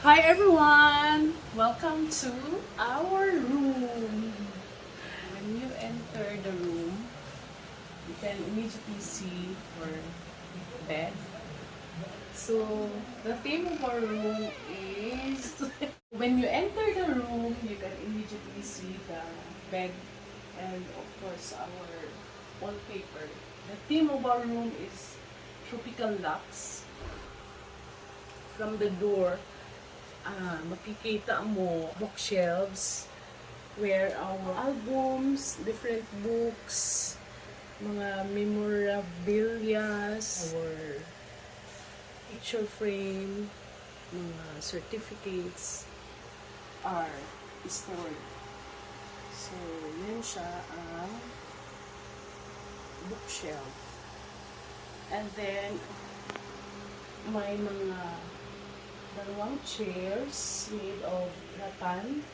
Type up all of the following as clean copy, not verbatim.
Hi everyone! Welcome to our room. When you enter the room, you can immediately see our bed. So, the theme of our room is when you enter the room, you can immediately see the bed and of course our wallpaper. The theme of our room is tropical lux. From the door, makikita mo bookshelves where our albums, different books, mga memorabilias, our picture frame, mga certificates are stored. So, yun siya ang bookshelf. And then, may mga dalawang chairs made of rattan.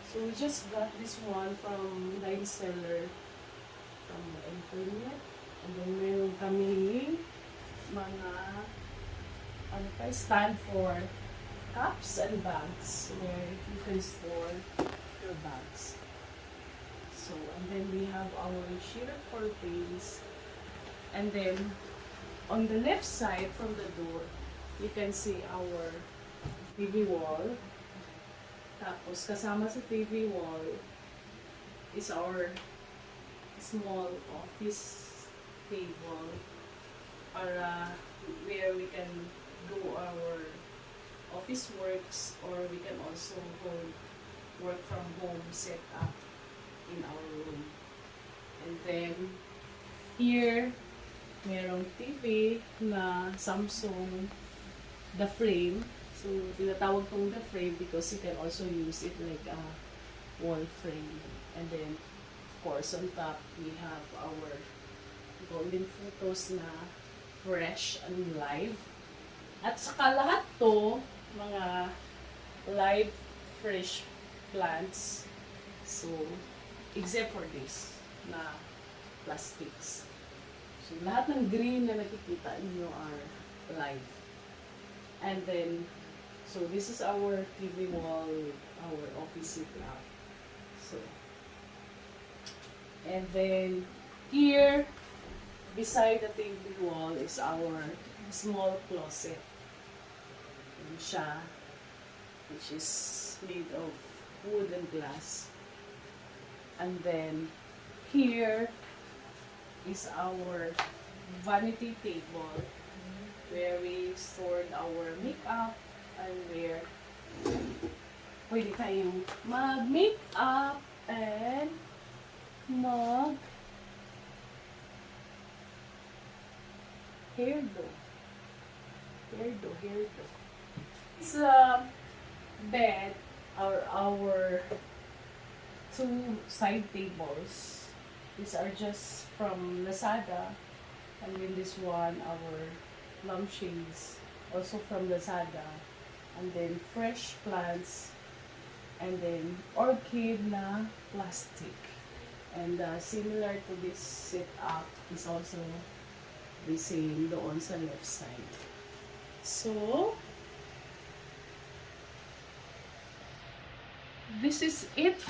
So we just got this one from Line Seller from the internet. And then meron kami mga stand for cups and bags where you can store your bags. So, and then we have our sheer curtains. And then on the left side from the door, you can see our TV wall. Tapos, kasama sa TV wall is our small office table para where we can do our office works, or we can also go work from home set up in our room. And then, here, merong TV na Samsung, the frame. So, tinatawag tong the frame because you can also use it like a wall frame. And then, of course, on top, we have our golden photos na fresh and live. At saka lahat to, mga live, fresh plants. So, except for this, na plastics. So, lahat ng green na nakikita niyo are live. And then, so this is our TV wall, our office setup. So, and then here, beside the TV wall is our small closet. Yan siya, which is made of wood and glass. And then here is our vanity table where we stored our makeup and where pwede tayong mag-makeup and mag hairdo. It's a bed, our two side tables. These are just from Lazada, and then this one, our lampshades, also from Lazada, and then fresh plants, and then orchid na plastic. And similar to this setup is also the same doon sa left side. So, this is it.